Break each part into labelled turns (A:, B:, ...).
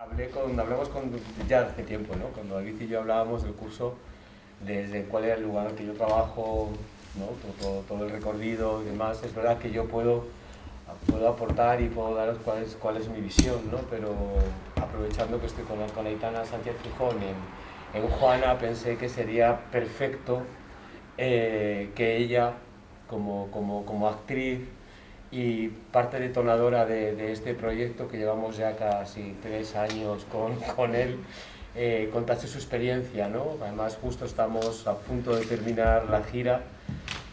A: Hablamos ya hace tiempo, ¿no? Cuando David y yo hablábamos del curso, desde cuál era el lugar en el que yo trabajo, ¿no? Todo el recorrido y demás. Es verdad que yo puedo aportar y puedo daros cuál es mi visión, ¿no? Pero aprovechando que estoy con Aitana Sánchez Gijón en Juana, pensé que sería perfecto que ella, como actriz y parte detonadora de este proyecto, que llevamos ya casi 3 años con él, contase su experiencia, ¿no? Además, justo estamos a punto de terminar la gira,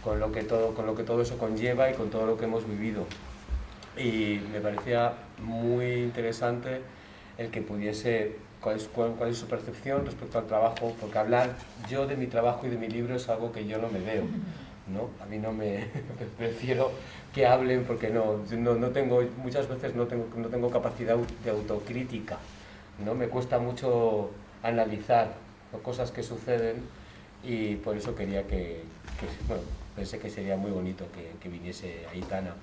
A: con lo que todo eso conlleva y con todo lo que hemos vivido. Y me parecía muy interesante el que pudiese, cuál es su percepción respecto al trabajo, porque hablar yo de mi trabajo y de mi libro es algo que yo no me veo, ¿no? A mí no me prefiero que hablen, porque no tengo, muchas veces no tengo capacidad de autocrítica, ¿no? Me cuesta mucho analizar cosas que suceden, y por eso quería bueno, pensé que sería muy bonito que viniese Aitana.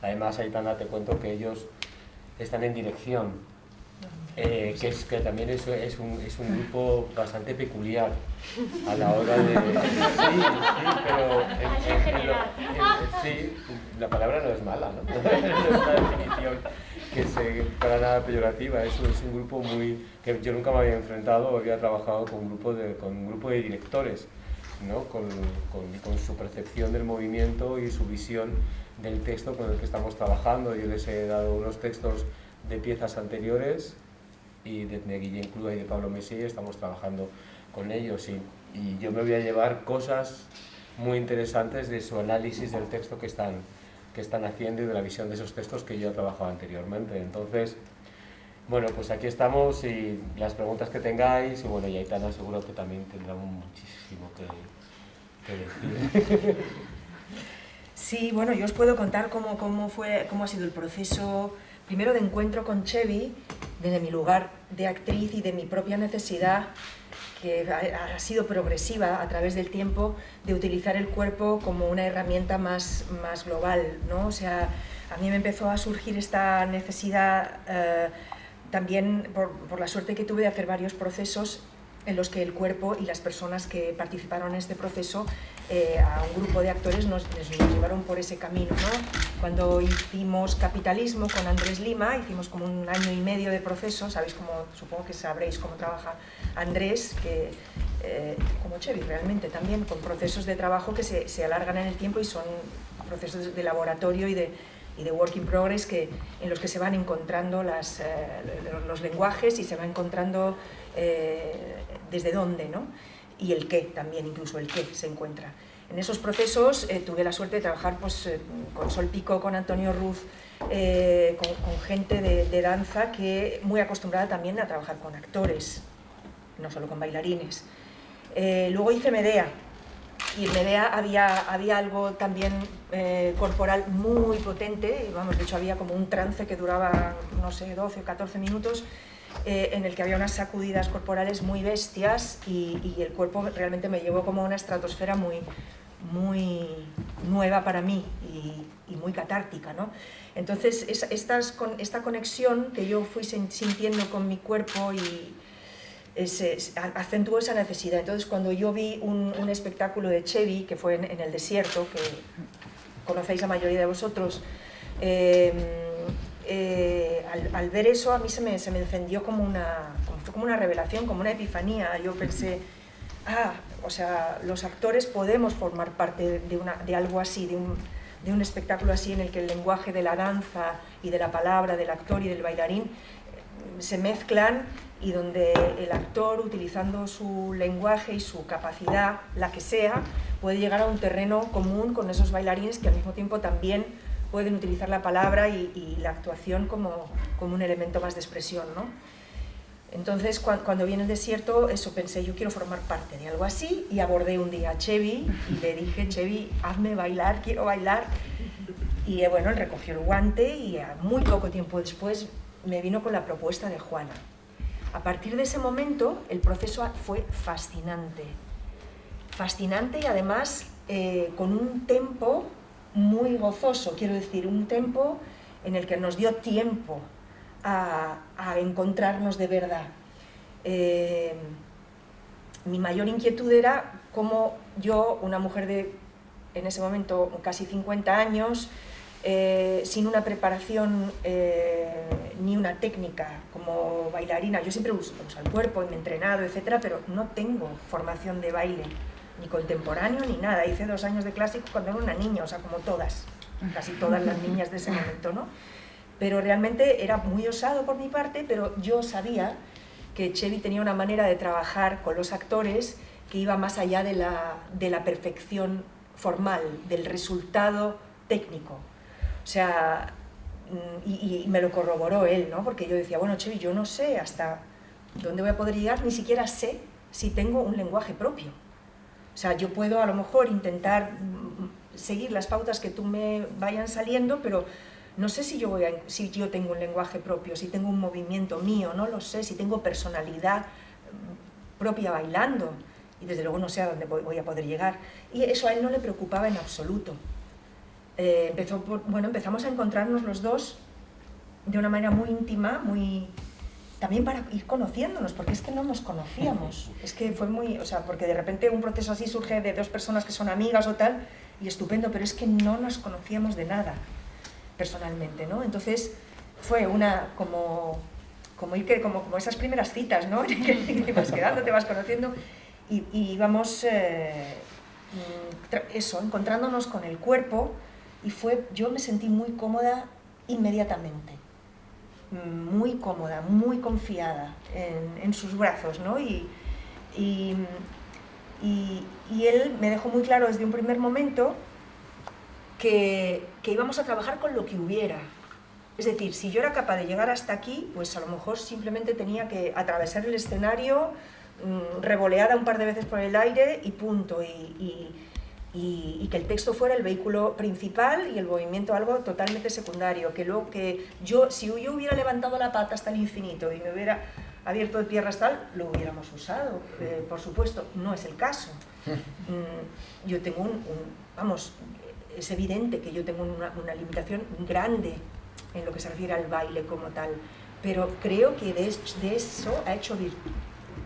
A: Además, Aitana, te cuento que ellos están en dirección, que también es un grupo bastante peculiar a la hora de... Sí, pero... sí, la palabra no es mala, ¿no? No es una definición para nada peyorativa. Es un grupo que yo nunca me había enfrentado, había trabajado con un grupo de directores, ¿no? Con su percepción del movimiento y su visión del texto con el que estamos trabajando. Yo les he dado unos textos de piezas anteriores, y de Guillén Clua y de Pablo Messier estamos trabajando con ellos, y yo me voy a llevar cosas muy interesantes de su análisis del texto que están haciendo, y de la visión de esos textos que yo he trabajado anteriormente. Entonces, bueno, pues aquí estamos, y las preguntas que tengáis, y bueno, y Aitana seguro que también tendrá muchísimo que decir.
B: Sí, bueno, yo os puedo contar cómo ha sido el proceso, primero de encuentro con Chevy, desde mi lugar de actriz y de mi propia necesidad, que ha sido progresiva a través del tiempo, de utilizar el cuerpo como una herramienta más global, ¿no? O sea, a mí me empezó a surgir esta necesidad también por la suerte que tuve de hacer varios procesos en los que el cuerpo y las personas que participaron en este proceso, a un grupo de actores nos llevaron por ese camino, ¿no? Cuando hicimos Capitalismo con Andrés Lima, hicimos como 1 año y medio de proceso. Supongo que sabréis cómo trabaja Andrés, como Chevy realmente también, con procesos de trabajo que se alargan en el tiempo, y son procesos de laboratorio y de work in progress, en los que se van encontrando los lenguajes, y se va encontrando desde dónde, ¿no? Y el qué también, incluso el qué se encuentra. En esos procesos tuve la suerte de trabajar con Sol Pico, con Antonio Ruz, con gente de danza muy acostumbrada también a trabajar con actores, no solo con bailarines. Luego hice Medea, y en Medea había algo también corporal muy potente. De hecho había como un trance que duraba, no sé, 12 o 14 minutos, en el que había unas sacudidas corporales muy bestias, y el cuerpo realmente me llevó como a una estratosfera muy nueva para mí, y muy catártica, ¿no? Entonces esta conexión que yo fui sintiendo con mi cuerpo acentuó esa necesidad. Entonces, cuando yo vi un espectáculo de Chevy, que fue en el desierto, que conocéis la mayoría de vosotros, al ver eso, a mí se me encendió como una revelación, como una epifanía. Yo pensé, o sea, los actores podemos formar parte de algo así, de un espectáculo así, en el que el lenguaje de la danza y de la palabra, del actor y del bailarín se mezclan, y donde el actor, utilizando su lenguaje y su capacidad, la que sea, puede llegar a un terreno común con esos bailarines, que al mismo tiempo también pueden utilizar la palabra y la actuación como un elemento más de expresión, ¿no? Entonces, cuando vi en el desierto, eso pensé, yo quiero formar parte de algo así, y abordé un día a Chevy y le dije, Chevy, hazme bailar, quiero bailar. Y bueno, él recogió el guante, y muy poco tiempo después me vino con la propuesta de Juana. A partir de ese momento, el proceso fue fascinante, y además con un tempo muy gozoso, quiero decir, un tempo en el que nos dio tiempo a encontrarnos de verdad. Mi mayor inquietud era cómo yo, una mujer de, en ese momento, casi 50 años, sin una preparación ni una técnica como bailarina, yo siempre uso el cuerpo y me he entrenado, etcétera, pero no tengo formación de baile, ni contemporáneo ni nada. Hice 2 años de clásico cuando era una niña, o sea, como todas, casi todas las niñas de ese momento, ¿no? Pero realmente era muy osado por mi parte, pero yo sabía que Chevy tenía una manera de trabajar con los actores que iba más allá de la perfección formal, del resultado técnico. O sea, y me lo corroboró él, ¿no? Porque yo decía, bueno, Chevy, yo no sé hasta dónde voy a poder llegar, ni siquiera sé si tengo un lenguaje propio. O sea, yo puedo a lo mejor intentar seguir las pautas que tú me vayan saliendo, pero no sé si yo tengo un lenguaje propio, si tengo un movimiento mío, no lo sé, si tengo personalidad propia bailando, y desde luego no sé a dónde voy a poder llegar. Y eso a él no le preocupaba en absoluto. Empezamos a encontrarnos los dos de una manera muy íntima, también para ir conociéndonos, porque es que no nos conocíamos. Es que fue muy, o sea, porque de repente un proceso así surge de 2 personas que son amigas o tal, y estupendo, pero es que no nos conocíamos de nada personalmente, ¿no? Entonces fue como esas primeras citas, ¿no? Que te vas quedando, te vas conociendo y vamos encontrándonos con el cuerpo, y yo me sentí muy cómoda inmediatamente, muy cómoda, muy confiada en sus brazos, ¿no? Y él me dejó muy claro desde un primer momento que íbamos a trabajar con lo que hubiera. Es decir, si yo era capaz de llegar hasta aquí, pues a lo mejor simplemente tenía que atravesar el escenario, revoleada un par de veces por el aire y punto. Y que el texto fuera el vehículo principal y el movimiento algo totalmente secundario. Si yo hubiera levantado la pata hasta el infinito y me hubiera abierto de piernas tal, lo hubiéramos usado. Por supuesto, no es el caso. Yo tengo es evidente que yo tengo una limitación grande en lo que se refiere al baile como tal, pero creo que de eso ha hecho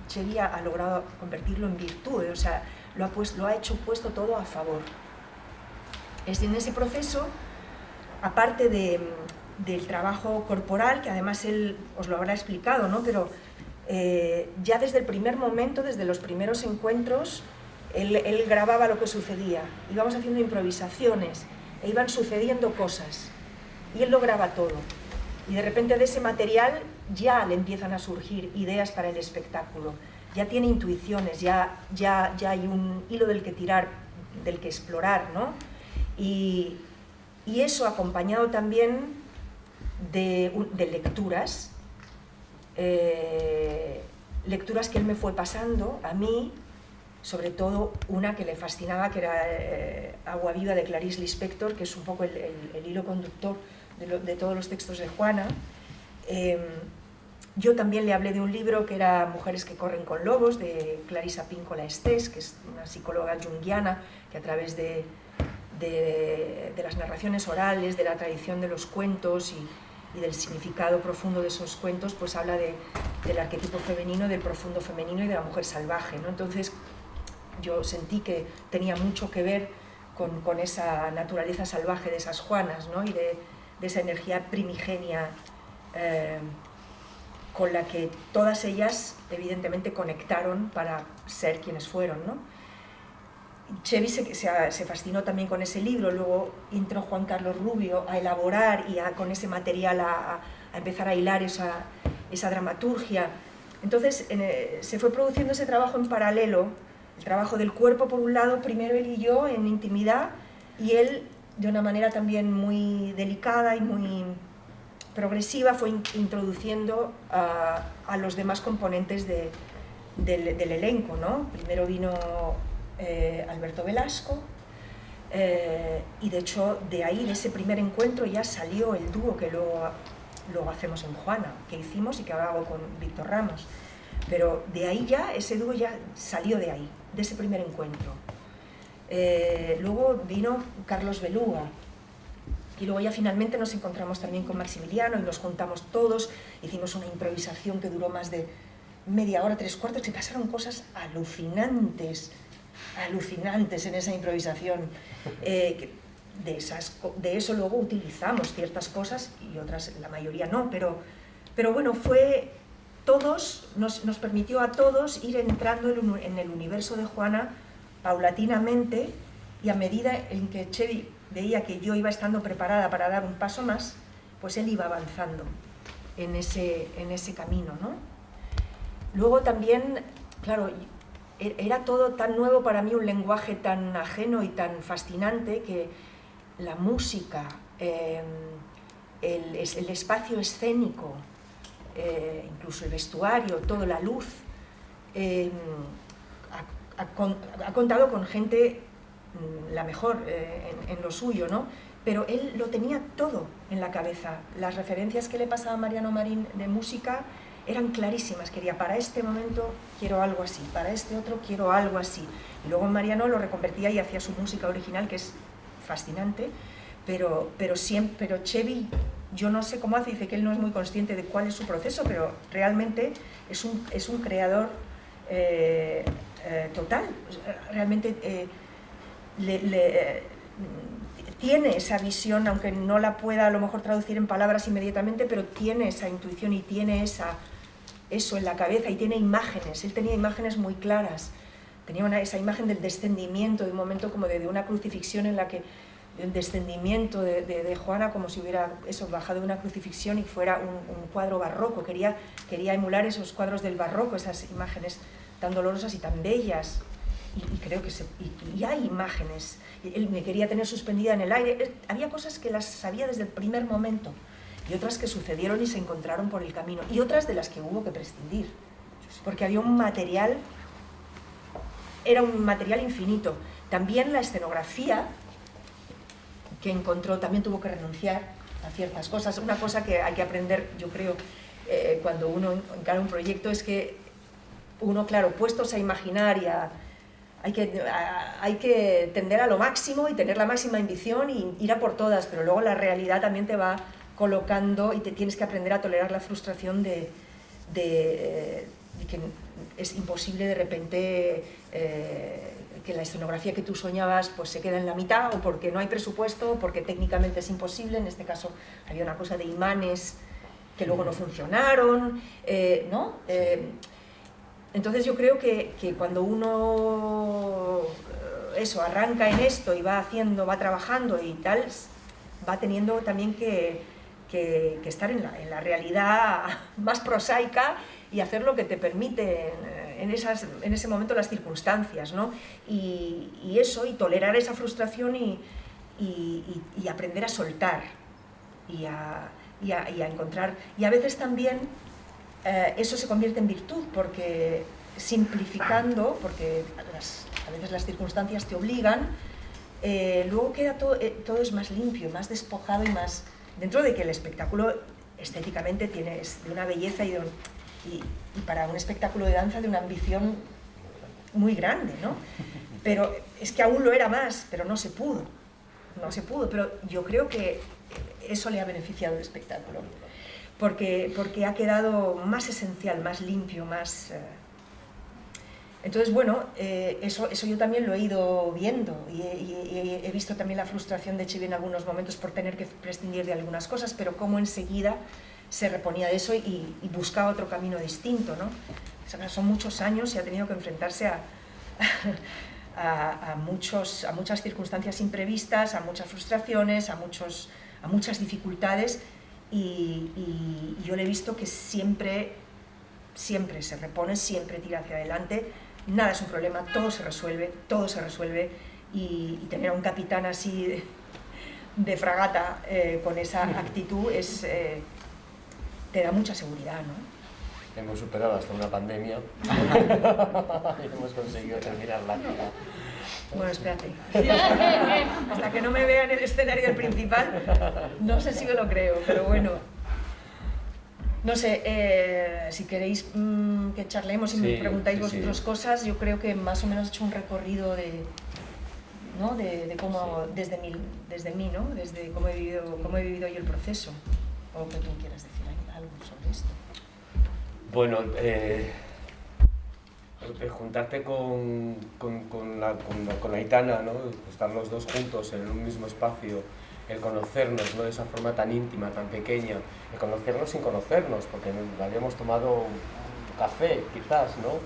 B: Chevy ha logrado convertirlo en virtud, o sea, lo ha puesto todo a favor. Es en ese proceso, aparte del trabajo corporal, que además él os lo habrá explicado, ¿no? Pero ya desde el primer momento, desde los primeros encuentros, él grababa lo que sucedía, íbamos haciendo improvisaciones e iban sucediendo cosas y él lo graba todo, y de repente de ese material ya le empiezan a surgir ideas para el espectáculo, ya tiene intuiciones, ya hay un hilo del que tirar, del que explorar, ¿no? Y eso acompañado también de lecturas, lecturas que él me fue pasando a mí, sobre todo una que le fascinaba, que era Agua Viva de Clarice Lispector, que es un poco el hilo conductor de todos los textos de Juana. Yo también le hablé de un libro que era Mujeres que corren con lobos, de Clarissa Pinkola Estés, que es una psicóloga junguiana que a través de las narraciones orales, de la tradición de los cuentos y del significado profundo de esos cuentos, pues habla del arquetipo femenino, del profundo femenino y de la mujer salvaje, ¿no? Entonces yo sentí que tenía mucho que ver con esa naturaleza salvaje de esas Juanas, ¿no? Y de esa energía primigenia con la que todas ellas evidentemente conectaron para ser quienes fueron, ¿no? Chevy se fascinó también con ese libro, luego entró Juan Carlos Rubio a elaborar y con ese material a empezar a hilar esa dramaturgia. Entonces se fue produciendo ese trabajo en paralelo, el trabajo del cuerpo por un lado, primero él y yo en intimidad, y él de una manera también muy delicada y muy progresiva fue introduciendo a los demás componentes del elenco, ¿no? Primero vino Alberto Velasco, y de hecho de ahí, de ese primer encuentro, ya salió el dúo que luego hacemos en Juana, que hicimos y que ahora hago con Víctor Ramos. Pero de ahí ya, ese dúo ya salió de ahí, de ese primer encuentro. Luego vino Carlos Beluga, Y luego ya finalmente nos encontramos también con Maximiliano y nos juntamos todos, hicimos una improvisación que duró más de media hora, 3/4, que pasaron cosas alucinantes en esa improvisación. De eso luego utilizamos ciertas cosas y otras, la mayoría no, pero bueno, nos permitió a todos ir entrando en el universo de Juana paulatinamente, y a medida en que Chevy veía que yo iba estando preparada para dar un paso más, pues él iba avanzando en ese camino, ¿no? Luego también, claro, era todo tan nuevo para mí, un lenguaje tan ajeno y tan fascinante, que la música, el espacio escénico, incluso el vestuario, toda la luz, ha contado con gente la mejor en lo suyo, ¿no? Pero él lo tenía todo en la cabeza. Las referencias que le pasaba a Mariano Marín de música eran clarísimas. Quería, para este momento quiero algo así, para este otro quiero algo así. Y luego Mariano lo reconvertía y hacía su música original, que es fascinante, pero Chevy, yo no sé cómo hace, dice que él no es muy consciente de cuál es su proceso, pero realmente es un creador total. Realmente tiene esa visión, aunque no la pueda a lo mejor traducir en palabras inmediatamente, pero tiene esa intuición y tiene eso en la cabeza, y tiene imágenes. Él tenía imágenes muy claras, tenía esa imagen del descendimiento, de un momento como de una crucifixión, en la que el descendimiento de Juana, como si hubiera bajado de una crucifixión y fuera un cuadro barroco. Quería emular esos cuadros del barroco, esas imágenes tan dolorosas y tan bellas. Y creo que y hay imágenes. Él me quería tener suspendida en el aire. Había cosas que las sabía desde el primer momento, y otras que sucedieron y se encontraron por el camino, y otras de las que hubo que prescindir, porque había un material, era un material infinito. También la escenografía que encontró, también tuvo que renunciar a ciertas cosas. Una cosa que hay que aprender, yo creo, cuando uno encara un proyecto, es que uno, claro, puestos a imaginar y hay que tender a lo máximo y tener la máxima ambición y ir a por todas, pero luego la realidad también te va colocando y te tienes que aprender a tolerar la frustración de que es imposible de repente que la escenografía que tú soñabas pues se queda en la mitad, o porque no hay presupuesto, o porque técnicamente es imposible. En este caso había una cosa de imanes que luego no funcionaron, ¿no? Entonces yo creo que cuando uno arranca en esto y va haciendo, va trabajando y tal, va teniendo también que estar en la realidad más prosaica y hacer lo que te permite en ese momento las circunstancias, ¿no? Y tolerar esa frustración y aprender a soltar y a encontrar. Y a veces también eso se convierte en virtud, porque simplificando, porque a veces las circunstancias te obligan, luego queda todo es más limpio, más despojado y más... Dentro de que el espectáculo estéticamente es de una belleza y para un espectáculo de danza de una ambición muy grande, ¿no? Pero es que aún lo era más, pero no se pudo, pero yo creo que eso le ha beneficiado al espectáculo, porque ha quedado más esencial, más limpio, más... Entonces, bueno, eso yo también lo he ido viendo, y he visto también la frustración de Chevy en algunos momentos por tener que prescindir de algunas cosas, pero cómo enseguida se reponía de eso y buscaba otro camino distinto, ¿no? O sea, son muchos años y ha tenido que enfrentarse a muchas circunstancias imprevistas, a muchas frustraciones, a muchas dificultades, y yo le he visto que siempre se repone, siempre tira hacia adelante. Nada es un problema, todo se resuelve, y tener a un capitán así de fragata con esa actitud te da mucha seguridad, ¿no?
A: Hemos superado hasta una pandemia y hemos conseguido terminarla.
B: Bueno, espérate. Hasta que no me vea en el escenario del principal, no sé si me lo creo, pero bueno. No sé, si queréis que charlemos y me preguntáis vosotros cosas, yo creo que más o menos he hecho un recorrido ¿no? De cómo,
A: Sí.
B: desde mí, ¿no? Desde cómo he vivido yo el proceso. O que tú quieras decir algo sobre esto.
A: Bueno, juntarte con Aitana, ¿no? Estar los dos juntos en un mismo espacio, el conocernos, ¿no? De esa forma tan íntima, tan pequeña, el conocernos sin conocernos, porque habíamos tomado un café, quizás, ¿no?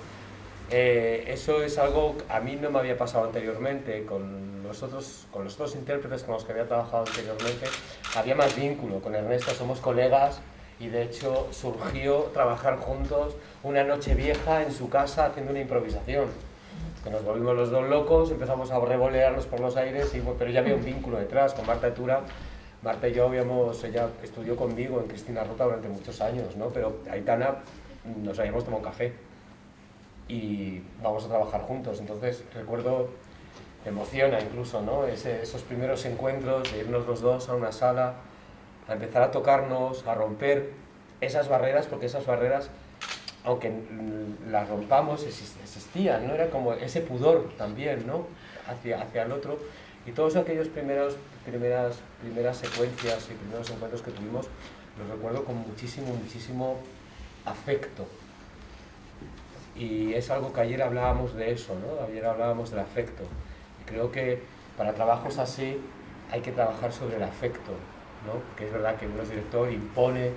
A: Eso es algo que a mí no me había pasado anteriormente. Con los otros intérpretes con los que había trabajado anteriormente había más vínculo. Con Ernesto somos colegas y de hecho surgió trabajar juntos una noche vieja en su casa haciendo una improvisación. Que nos volvimos los dos locos, empezamos a revolearnos por los aires, pero ya había un vínculo detrás. Con Marta Etura, Marta y yo ella estudió conmigo en Cristina Rota durante muchos años, ¿no? Pero Aitana nos habíamos tomado un café y vamos a trabajar juntos. Entonces recuerdo, me emociona incluso, ¿no? Esos primeros encuentros de irnos los dos a una sala, a empezar a tocarnos, a romper esas barreras, porque esas barreras, aunque las rompamos, existían, ¿no? Era como ese pudor también, ¿no? Hacia el otro. Y todos aquellos primeras secuencias y primeros encuentros que tuvimos, los recuerdo con muchísimo afecto. Y es algo que ayer hablábamos de eso, ¿no? Ayer hablábamos del afecto. Y creo que para trabajos así hay que trabajar sobre el afecto, ¿no? Que es verdad que uno es director, impone,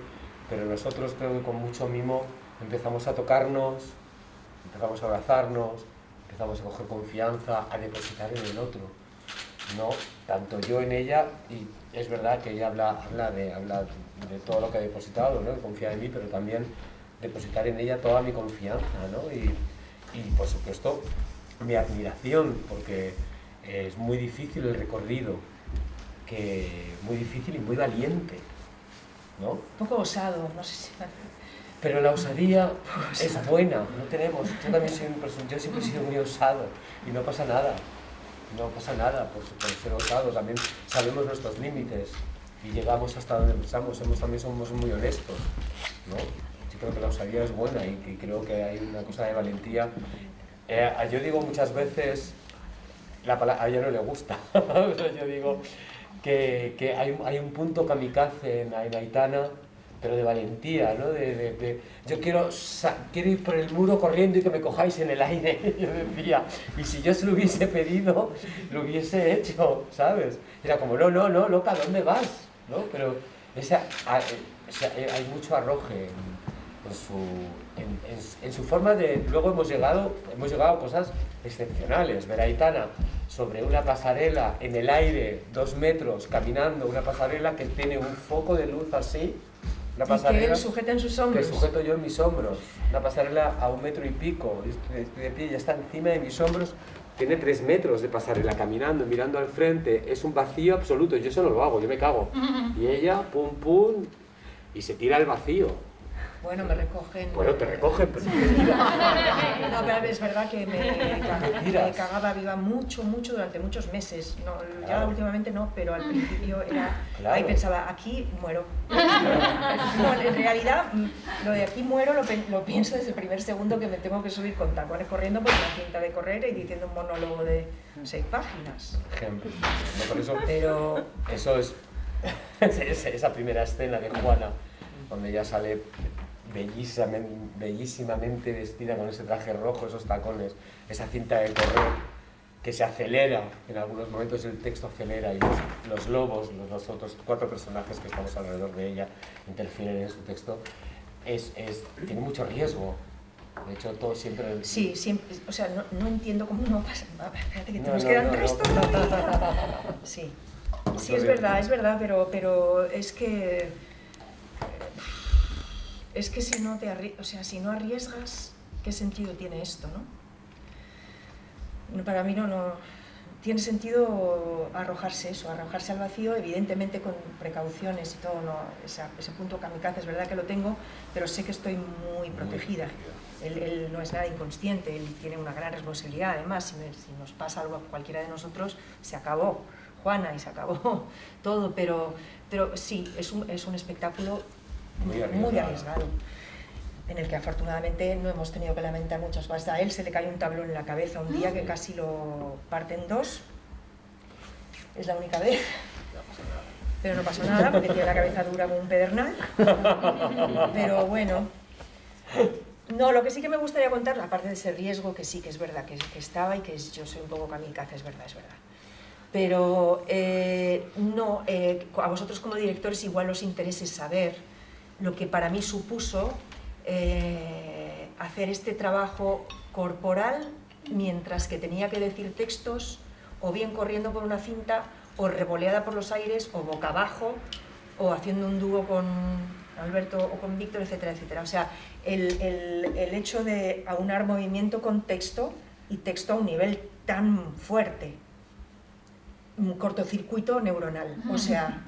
A: pero nosotros creo que con mucho mimo empezamos a tocarnos, empezamos a abrazarnos, empezamos a coger confianza, a depositar en el otro, ¿no? Tanto yo en ella, y es verdad que ella habla de todo lo que ha depositado, ¿no? Confía en mí, pero también depositar en ella toda mi confianza, ¿no? Y por supuesto mi admiración, porque es muy difícil el recorrido, muy difícil y muy valiente, ¿no?
B: Un poco osado, no sé si...
A: Pero la osadía es buena, no tenemos. Yo siempre he sido muy osado y no pasa nada. No pasa nada por ser osados, también sabemos nuestros límites y llegamos hasta donde pensamos, también somos muy honestos, ¿no? Yo creo que la osadía es buena y creo que hay una cosa de valentía. Yo digo muchas veces, la palabra a ella no le gusta, yo digo que hay un punto kamikaze en Aitana, pero de valentía, ¿no? Yo quiero ir por el muro corriendo y que me cojáis en el aire, yo decía, y si yo se lo hubiese pedido, lo hubiese hecho, ¿sabes? Era como, no, loca, ¿dónde vas? ¿No? Pero hay mucho arroje en su forma de... Luego hemos llegado a cosas excepcionales. Ver a Aitana sobre una pasarela en el aire, 2 metros, caminando, una pasarela que tiene un foco de luz así, una pasarela
B: y que él sujeta en sus hombros.
A: Que sujeto yo en mis hombros, una pasarela a 1,5 metros, estoy de pie, ya está encima de mis hombros, tiene 3 metros de pasarela caminando, mirando al frente, es un vacío absoluto, yo eso no lo hago, yo me cago, y ella, pum, y se tira al vacío.
B: Bueno, me recogen...
A: Bueno, te recogen, pero te tiras.
B: No, pero es verdad que me cagaba viva mucho durante muchos meses. No, ya
A: Claro.
B: Últimamente no, pero al principio era...
A: Claro.
B: Ahí pensaba, aquí muero. No, en realidad, lo de aquí muero lo pienso desde el primer segundo que me tengo que subir con tacones corriendo por una cinta de correr y diciendo un monólogo de 6 páginas.
A: Ejemplo. No, por eso,
B: Pero...
A: eso es esa primera escena de Juana, donde ella sale bellísimamente vestida con ese traje rojo, esos tacones, esa cinta de correr que se acelera, en algunos momentos el texto acelera y los lobos, los otros 4 personajes que estamos alrededor de ella interfieren en su texto, tiene mucho riesgo. De hecho, todo siempre...
B: Sí, siempre, o sea, no entiendo cómo no pasa. A ver, espérate que nos
A: No,
B: quedan
A: no,
B: 3 todavía. Sí, es verdad, pero es que si no si no arriesgas, ¿qué sentido tiene esto, no? Para mí no tiene sentido arrojarse al vacío, evidentemente con precauciones y todo, no, ese punto kamikaze es verdad que lo tengo, pero sé que estoy muy protegida. Él no es nada inconsciente, él tiene una gran responsabilidad, además, si nos pasa algo a cualquiera de nosotros, se acabó Juana y se acabó todo, pero sí, es un espectáculo muy arriesgado, en el que afortunadamente no hemos tenido que lamentar muchas cosas. A él se le cayó un tablón en la cabeza un día que casi lo parte en 2, es la única vez. Pero no pasó nada porque tiene la cabeza dura como un pedernal. Pero bueno. No, lo que sí que me gustaría contar, aparte de ese riesgo, que sí que es verdad que estaba y que yo soy un poco kamikaze, es verdad. Pero no, a vosotros como directores igual os interese saber lo que para mí supuso hacer este trabajo corporal mientras que tenía que decir textos, o bien corriendo por una cinta, o revoleada por los aires, o boca abajo, o haciendo un dúo con Alberto o con Víctor, etcétera, etcétera. O sea, el hecho de aunar movimiento con texto, y texto a un nivel tan fuerte, un cortocircuito neuronal. O sea,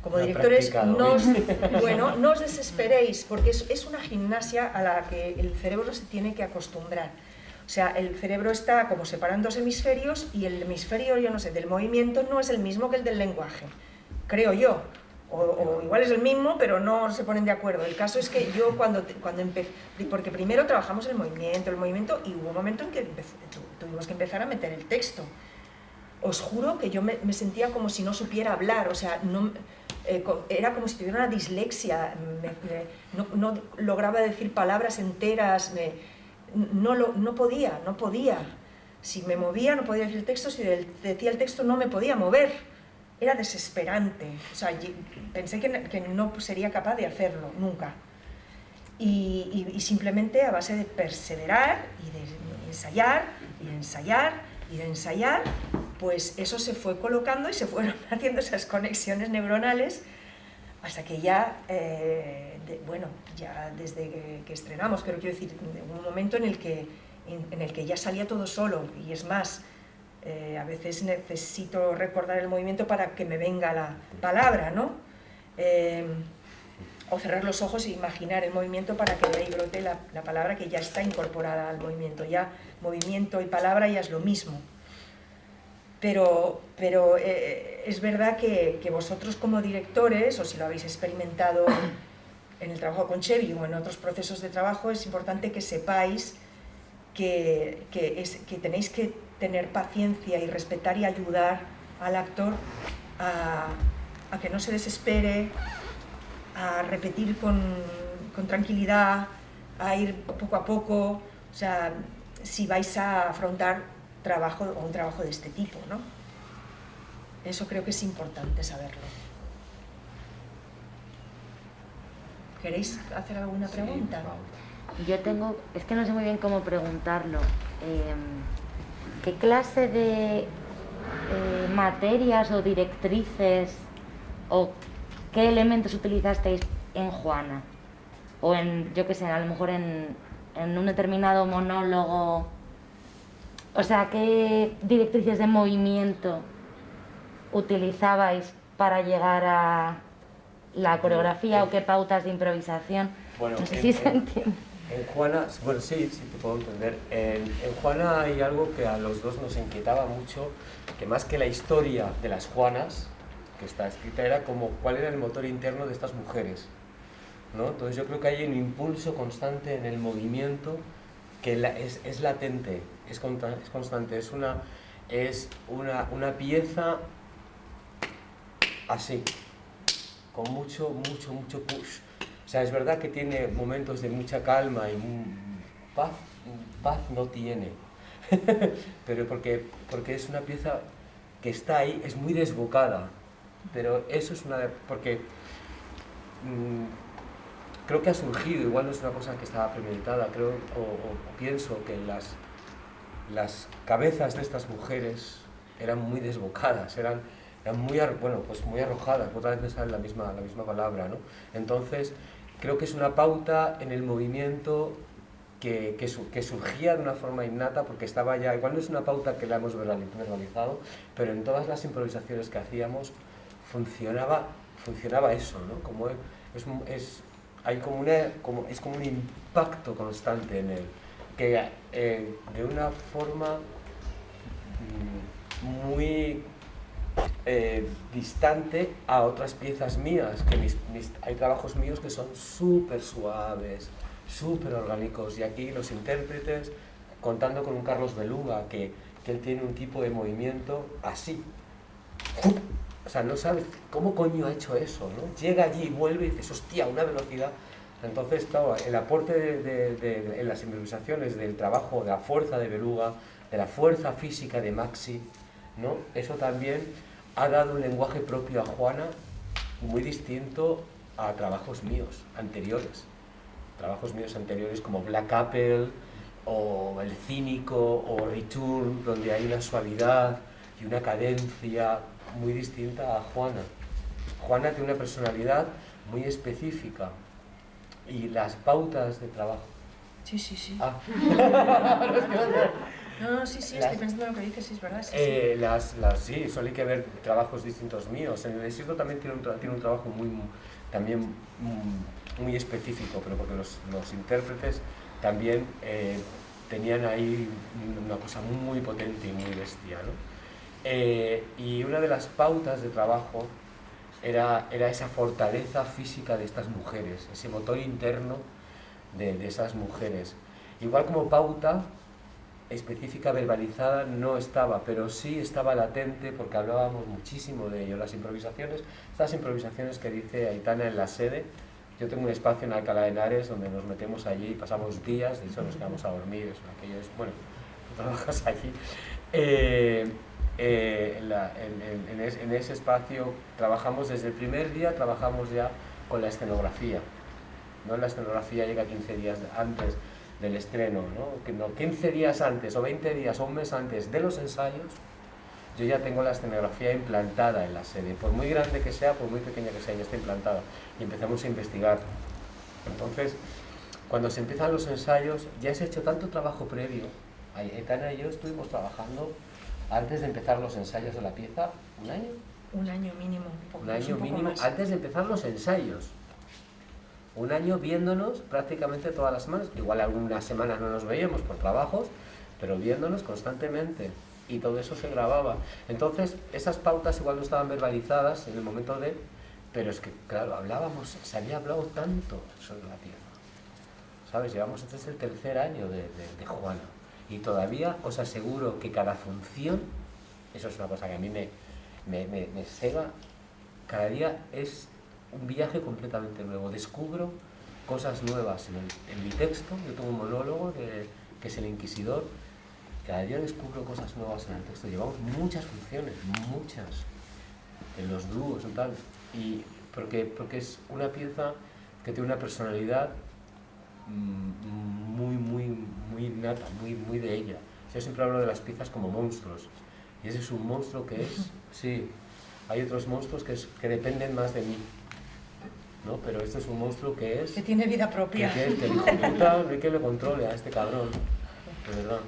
B: como directores, no os desesperéis, porque es una gimnasia a la que el cerebro se tiene que acostumbrar. O sea, el cerebro está como separando dos hemisferios, y el hemisferio, yo no sé, del movimiento no es el mismo que el del lenguaje, creo yo. O igual es el mismo, pero no se ponen de acuerdo. El caso es que yo cuando empecé, porque primero trabajamos el movimiento, y hubo un momento en que tuvimos que empezar a meter el texto. Os juro que yo me sentía como si no supiera hablar, o sea, era como si tuviera una dislexia, no lograba decir palabras enteras, no podía. Si me movía no podía decir el texto, si decía el texto no me podía mover. Era desesperante, o sea, pensé que no sería capaz de hacerlo, nunca. Y simplemente a base de perseverar y de ensayar, y de ensayar, y de ensayar, pues eso se fue colocando y se fueron haciendo esas conexiones neuronales hasta que ya, ya desde que estrenamos, pero quiero decir, hubo un momento en el que ya salía todo solo, y es más, a veces necesito recordar el movimiento para que me venga la palabra, ¿no? O cerrar los ojos e imaginar el movimiento para que de ahí brote la palabra que ya está incorporada al movimiento. Ya movimiento y palabra ya es lo mismo. Pero es verdad que vosotros como directores, o si lo habéis experimentado en el trabajo con Chevy o en otros procesos de trabajo, es importante que sepáis que tenéis que tener paciencia y respetar y ayudar al actor a que no se desespere, a repetir con tranquilidad, a ir poco a poco, o sea, si vais a afrontar un trabajo de este tipo, ¿no? Eso creo que es importante saberlo. ¿Queréis hacer alguna pregunta?
C: Yo es que no sé muy bien cómo preguntarlo. ¿Qué clase de materias o directrices o qué elementos utilizasteis en Juana? O yo qué sé, a lo mejor en un determinado monólogo. O sea, ¿qué directrices de movimiento utilizabais para llegar a la coreografía o qué pautas de improvisación?
A: Bueno,
C: no sé si se entiende.
A: En Juana, bueno, sí te puedo entender. En Juana hay algo que a los dos nos inquietaba mucho, que más que la historia de las Juanas, que está escrita, era como cuál era el motor interno de estas mujeres, ¿no? Entonces yo creo que hay un impulso constante en el movimiento que es latente, es constante, es una pieza así, con mucho push. O sea, es verdad que tiene momentos de mucha calma y paz no tiene, pero porque es una pieza que está ahí, es muy desbocada, pero eso es porque creo que ha surgido, igual no es una cosa que estaba premeditada, creo o pienso que las cabezas de estas mujeres eran muy desbocadas, eran muy arrojadas, otra vez me sale la misma palabra, ¿no? Entonces creo que es una pauta en el movimiento que surgía de una forma innata, porque estaba ya, igual no es una pauta que la hemos verbalizado, pero en todas las improvisaciones que hacíamos funcionaba eso, ¿no? Como es como un impacto constante en él, que de una forma muy distante a otras piezas mías, que hay trabajos míos que son súper suaves, súper orgánicos, y aquí los intérpretes, contando con un Carlos Beluga, que él tiene un tipo de movimiento así, O sea, no sabes cómo coño ha hecho eso, ¿no? Llega allí y vuelve y dices, hostia, una velocidad. Entonces, claro, el aporte en las improvisaciones del trabajo, de la fuerza de Beluga, de la fuerza física de Maxi, ¿no? Eso también ha dado un lenguaje propio a Juana muy distinto a trabajos míos anteriores. Trabajos míos anteriores como Black Apple o El Cínico o Return, donde hay una suavidad y una cadencia muy distinta a Juana. Juana tiene una personalidad muy específica y las pautas de trabajo.
B: Sí, sí, sí.
A: Ah.
B: No, sí, sí, estoy pensando en lo que dices, sí, es verdad. Sí,
A: Sí, solo hay que ver trabajos distintos míos. En el desierto también tiene un trabajo muy específico, pero porque los intérpretes también tenían ahí una cosa muy potente y muy bestia, ¿no? Y una de las pautas de trabajo era esa fortaleza física de estas mujeres, ese motor interno de esas mujeres. Igual como pauta específica verbalizada no estaba, pero sí estaba latente porque hablábamos muchísimo de ello. Las improvisaciones, estas improvisaciones que dice Aitana en la sede, yo tengo un espacio en Alcalá de Henares donde nos metemos allí y pasamos días, de hecho nos quedamos a dormir, bueno, tú trabajas allí. En ese espacio trabajamos desde el primer día, trabajamos ya con la escenografía, ¿no? La escenografía llega 15 días antes del estreno, ¿no? 15 días antes o 20 días o un mes antes de los ensayos, yo ya tengo la escenografía implantada en la sede, por muy grande que sea, por muy pequeña que sea, ya está implantada y empezamos a investigar. Entonces, cuando se empiezan los ensayos, ya se ha hecho tanto trabajo previo. Aitana y yo estuvimos trabajando antes de empezar los ensayos de la pieza, ¿un año?
B: Un año mínimo.
A: Un año mínimo antes de empezar los ensayos. Un año viéndonos prácticamente todas las semanas, igual algunas semanas no nos veíamos por trabajos, pero viéndonos constantemente, y todo eso se grababa. Entonces, esas pautas igual no estaban verbalizadas en el momento de... Pero es que, claro, se había hablado tanto sobre la pieza, ¿sabes? Llevamos, este es el tercer año de Juana, y todavía os aseguro que cada función, eso es una cosa que a mí me ceba, cada día es un viaje completamente nuevo, descubro cosas nuevas en mi texto. Yo tengo un monólogo que es El Inquisidor, cada día descubro cosas nuevas en el texto. Llevamos muchas funciones, muchas, en los dúos y tal, y porque es una pieza que tiene una personalidad muy nata, muy de ella. Yo siempre hablo de las piezas como monstruos, y ese es un monstruo que es, sí, hay otros monstruos que dependen más de mí, ¿no? Pero este es un monstruo que
B: tiene vida propia.
A: Que dijo, puta, no hay que le controle a este cabrón, de verdad.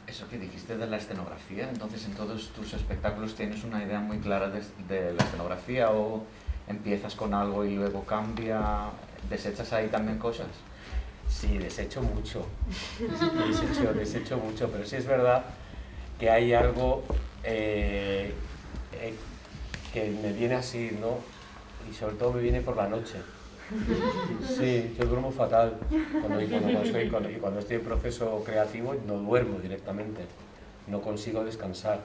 D: Eso que dijiste de la escenografía, entonces en todos tus espectáculos tienes una idea muy clara de la escenografía, o empiezas con algo y luego cambia, ¿desechas ahí también cosas?
A: Sí, desecho mucho, pero sí es verdad que hay algo que me viene así, ¿no? Y sobre todo me viene por la noche. Sí, yo duermo fatal cuando estoy en proceso creativo, no duermo directamente, no consigo descansar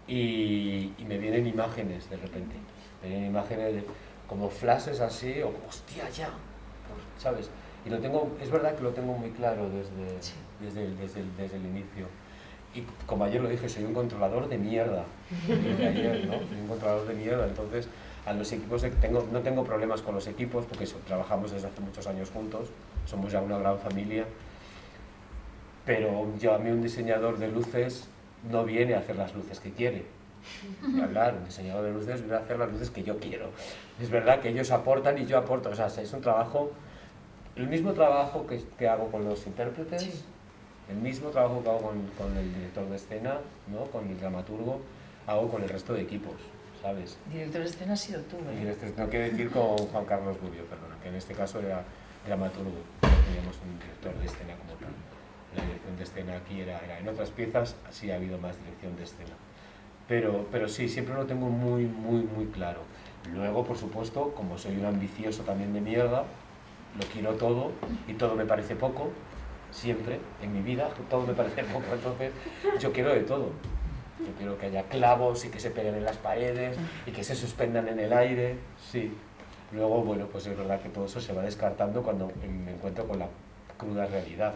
A: y me vienen imágenes de repente, me vienen imágenes como flashes así, o hostia ya, ¿sabes? Y es verdad que lo tengo muy claro desde el inicio. Y como ayer lo dije, soy un controlador de mierda. Desde ayer, ¿no? Soy un controlador de mierda, entonces a los equipos no tengo problemas con los equipos porque trabajamos desde hace muchos años juntos, somos ya una gran familia, pero a mí un diseñador de luces no viene a hacer las luces que quiere. Y hablar, un diseñador de luces viene a hacer las luces que yo quiero. Es verdad que ellos aportan y yo aporto, o sea, es un trabajo, el mismo trabajo que hago con los intérpretes, sí. El mismo trabajo que hago con el director de escena, ¿no? Con el dramaturgo, hago con el resto de equipos, ¿sabes?
B: Director de escena has sido tú, ¿eh?
A: No quiero decir con Juan Carlos Rubio, perdona, que en este caso era dramaturgo, no teníamos un director de escena como tal. La dirección de escena aquí era en otras piezas sí ha habido más dirección de escena. Pero sí, siempre lo tengo muy claro. Luego, por supuesto, como soy un ambicioso también de mierda, lo quiero todo y todo me parece poco, siempre, en mi vida, todo me parece poco, entonces yo quiero de todo. Yo quiero que haya clavos y que se peguen en las paredes y que se suspendan en el aire, sí. Luego, bueno, pues es verdad que todo eso se va descartando cuando me encuentro con la cruda realidad,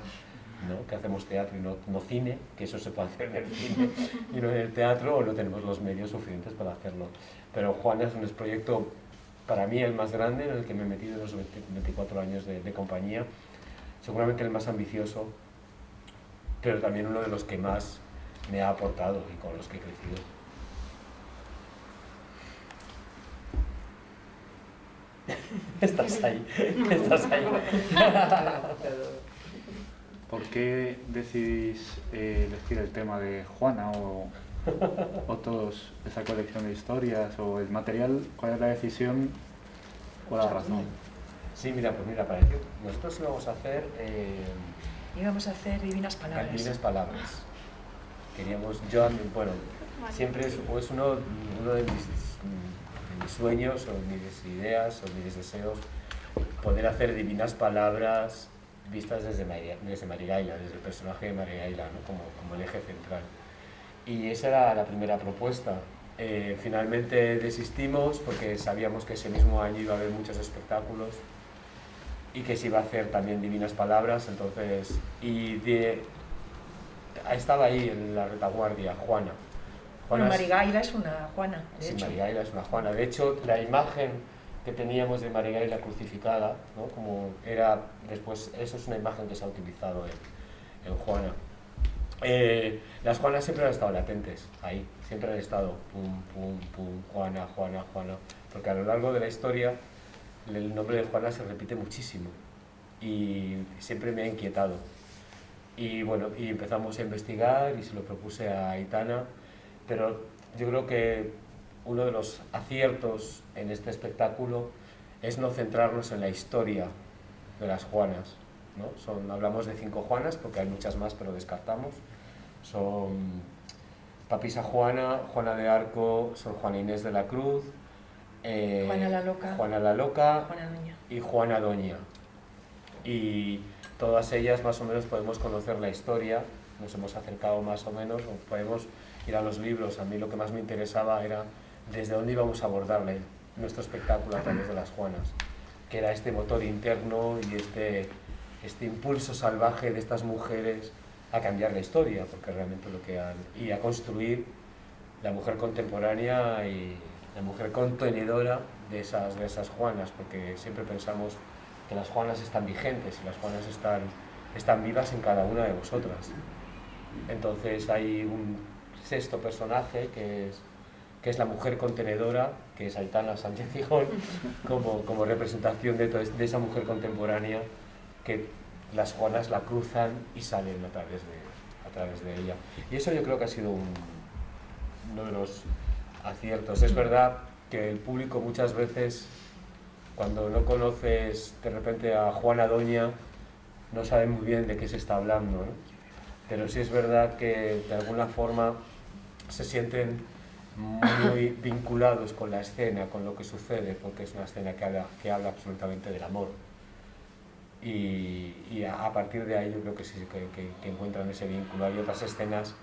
A: ¿no? Que hacemos teatro y no cine, que eso se puede hacer en el cine y no en el teatro, o no tenemos los medios suficientes para hacerlo. Pero Juana es un proyecto, para mí, el más grande en el que me he metido en los 24 años de compañía, seguramente el más ambicioso, pero también uno de los que más me ha aportado y con los que he crecido. Estás ahí.
E: ¿Por qué decidís elegir el tema de Juana o todos esa colección de historias o el material? ¿Cuál es la decisión o la razón?
A: Sí, mira, pues mira, para decir, nosotros íbamos a hacer...
B: íbamos a hacer Divinas Palabras.
A: Divinas Palabras. Queríamos, bueno, siempre es uno de mis sueños o mis ideas o mis deseos, poder hacer Divinas Palabras vistas desde Marigaila, desde el personaje de Marigaila, ¿no? como el eje central. Y esa era la primera propuesta. Finalmente desistimos porque sabíamos que ese mismo año iba a haber muchos espectáculos y que se iba a hacer también Divinas Palabras, entonces, estaba ahí en la retaguardia Juana.
B: Bueno, Marigaila es una Juana, de hecho.
A: Marigaila es una Juana. De hecho, la imagen que teníamos de Marigaila crucificada, ¿no? Como era después, eso es una imagen que se ha utilizado en Juana. Las Juanas siempre han estado latentes, ahí, siempre han estado pum, pum, pum, Juana, Juana, Juana, porque a lo largo de la historia el nombre de Juana se repite muchísimo y siempre me ha inquietado. Y bueno, y empezamos a investigar y se lo propuse a Aitana, pero yo creo que uno de los aciertos en este espectáculo es no centrarnos en la historia de las Juanas, ¿no? Hablamos de 5 Juanas porque hay muchas más, pero descartamos. Son Papisa Juana, Juana de Arco, Sor Juana Inés de la Cruz,
B: Juana la Loca,
A: Juana la Loca
B: Juana Doña.
A: Y Juana Doña. Y todas ellas más o menos podemos conocer la historia, nos hemos acercado más o menos, o podemos ir a los libros. A mí lo que más me interesaba era desde dónde íbamos a abordarle nuestro espectáculo a través de las Juanas, que era este motor interno y este impulso salvaje de estas mujeres a cambiar la historia, porque realmente y a construir la mujer contemporánea y la mujer contenedora de esas Juanas, porque siempre pensamos que las Juanas están vigentes y las Juanas están vivas en cada una de vosotras. Entonces hay un sexto personaje que es la mujer contenedora, que es Aitana Sánchez Gijón, como representación de esa mujer contemporánea que las Juanas la cruzan y salen a través de ella. Y eso yo creo que ha sido uno de los aciertos. Es verdad que el público muchas veces, cuando no conoces de repente a Juana Doña, no sabe muy bien de qué se está hablando, ¿no? Pero sí es verdad que de alguna forma se sienten muy vinculados con la escena, con lo que sucede, porque es una escena que habla absolutamente del amor. Y a partir de ahí yo creo que sí que encuentran ese vínculo. Hay otras escenas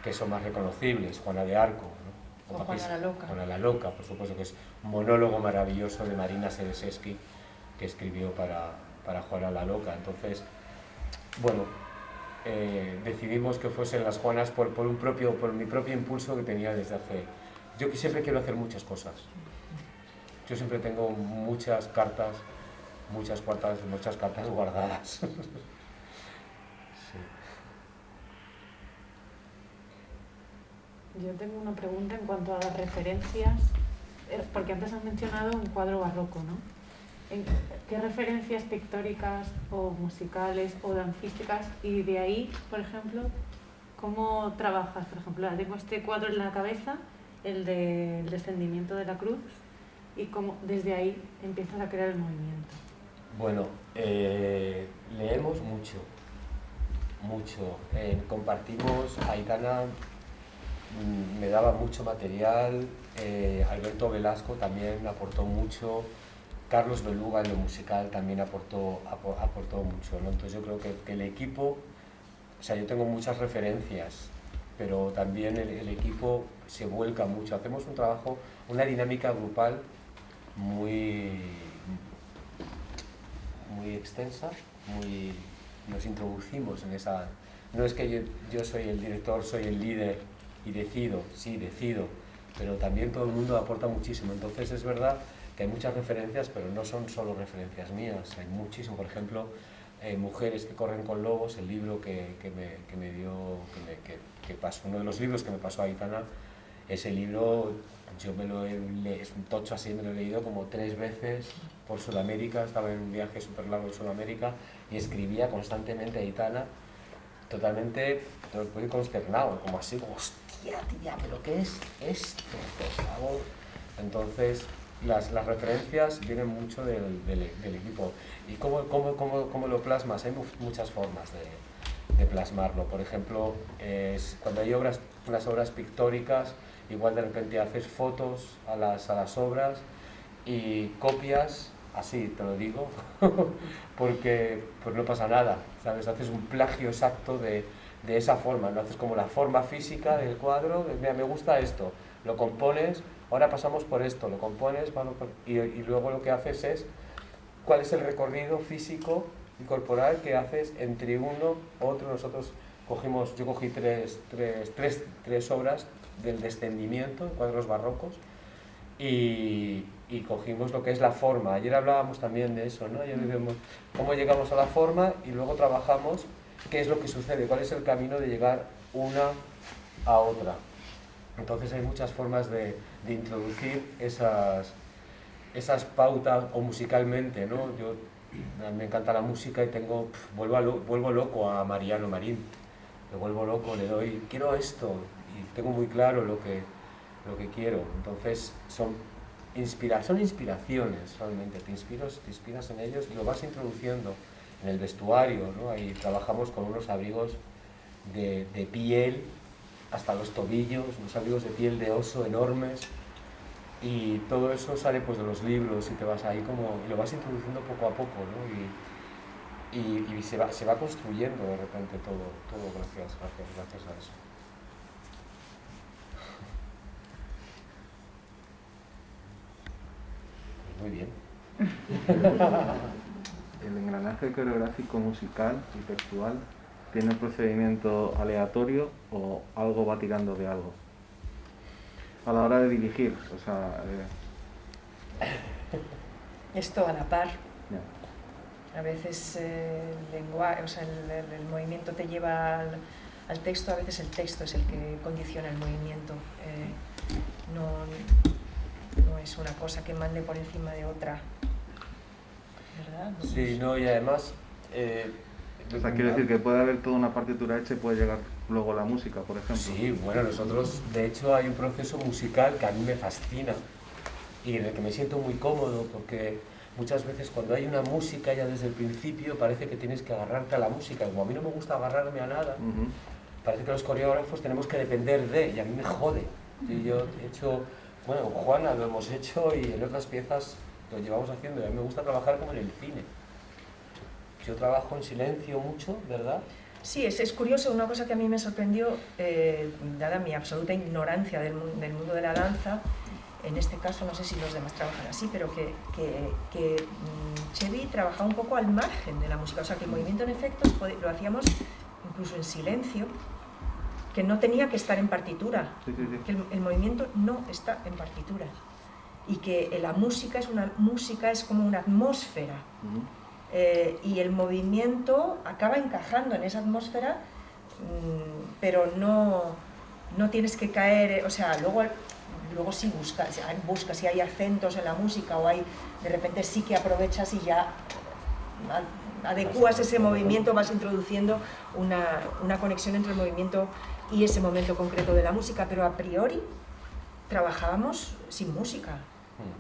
A: que son más reconocibles, Juana de Arco, ¿no?
B: O Juana la Loca.
A: Juana la Loca, por supuesto, que es un monólogo maravilloso de Marina Sereseski que escribió para Juana la Loca. Entonces, bueno, decidimos que fuesen las Juanas por mi propio impulso que tenía desde hace... Yo siempre quiero hacer muchas cosas. Yo siempre tengo muchas cartas guardadas. Sí.
F: Yo tengo una pregunta en cuanto a las referencias, porque antes has mencionado un cuadro barroco, ¿no? ¿Qué referencias pictóricas o musicales o dancísticas? Y de ahí, por ejemplo, ¿cómo trabajas? Por ejemplo, tengo este cuadro en la cabeza, el del descendimiento de la cruz, y cómo desde ahí empiezas a crear el movimiento.
A: Bueno, leemos mucho. Compartimos, Aitana me daba mucho material, Alberto Velasco también aportó mucho, Carlos Beluga en lo musical también aportó mucho, ¿no? Entonces yo creo que el equipo, o sea, yo tengo muchas referencias, pero también el equipo se vuelca mucho. Hacemos un trabajo, una dinámica grupal muy extensa, nos introducimos en esa... No es que yo soy el director, soy el líder y decido, sí, decido, pero también todo el mundo aporta muchísimo. Entonces es verdad que hay muchas referencias, pero no son solo referencias mías, hay muchísimo. Por ejemplo, Mujeres que corren con lobos, el libro que pasó, uno de los libros que me pasó a Aitana, ese libro yo es un tocho así, me lo he leído como 3 veces por Sudamérica, estaba en un viaje súper largo en Sudamérica y escribía constantemente a Aitana, totalmente consternado, como así, como hostia tía, pero ¿qué es esto? Por favor. Entonces las referencias vienen mucho del equipo. ¿Y cómo lo plasmas? Hay muchas formas de plasmarlo. Por ejemplo, cuando hay unas obras pictóricas, igual de repente haces fotos a las obras y copias, así te lo digo, porque pues no pasa nada, ¿sabes? Haces un plagio exacto de esa forma, no haces como la forma física del cuadro, mira, me gusta esto, lo compones, ahora pasamos por esto, lo compones, y luego lo que haces es, ¿cuál es el recorrido físico y corporal que haces entre uno, otro? Nosotros yo cogí tres obras del descendimiento, cuadros barrocos, y cogimos lo que es la forma. Ayer hablábamos también de eso, ¿no? Ayer vimos cómo llegamos a la forma y luego trabajamos qué es lo que sucede, cuál es el camino de llegar una a otra. Entonces hay muchas formas de introducir esas pautas, o musicalmente, ¿no? Me encanta la música y vuelvo loco a Mariano Marín, me vuelvo loco, quiero esto, y tengo muy claro lo que quiero. Entonces son inspiraciones realmente, te inspiras en ellos y lo vas introduciendo en el vestuario, ¿no? Ahí trabajamos con unos abrigos de piel hasta los tobillos, unos abrigos de piel de oso enormes, y todo eso sale pues de los libros y te vas ahí y lo vas introduciendo poco a poco, ¿no? Y se va construyendo de repente todo gracias a eso. Muy bien.
E: El engranaje coreográfico musical y textual tiene un procedimiento aleatorio o algo va tirando de algo a la hora de dirigir, o sea...
B: Esto a la par.
E: Yeah.
B: A veces el lenguaje, o sea, el movimiento te lleva al texto, a veces el texto es el que condiciona el movimiento. No es una cosa que mande por encima de otra, ¿verdad?
A: Sí, no, y además...
E: o sea, quiere decir que puede haber toda una partitura hecha y puede llegar luego la música, por ejemplo.
A: Sí, bueno, nosotros, de hecho, hay un proceso musical que a mí me fascina y en el que me siento muy cómodo, porque muchas veces cuando hay una música ya desde el principio parece que tienes que agarrarte a la música, como a mí no me gusta agarrarme a nada, parece que los coreógrafos tenemos que depender de, y a mí me jode. Y yo he hecho, bueno, con Juana lo hemos hecho y en otras piezas lo llevamos haciendo, y a mí me gusta trabajar como en el cine. Yo trabajo en silencio mucho, ¿verdad?
B: Sí, es curioso, una cosa que a mí me sorprendió, dada mi absoluta ignorancia del mundo de la danza, en este caso no sé si los demás trabajan así, pero que Chevy trabajaba un poco al margen de la música, o sea que el movimiento en efectos lo hacíamos incluso en silencio, que no tenía que estar en partitura,
E: Sí.
B: que el movimiento no está en partitura, y que la música es como una atmósfera. Y el movimiento acaba encajando en esa atmósfera, pero no tienes que caer, o sea, luego sí buscas si hay acentos en la música o de repente sí que aprovechas y ya adecuas ese movimiento, vas introduciendo una conexión entre el movimiento y ese momento concreto de la música, pero a priori trabajábamos sin música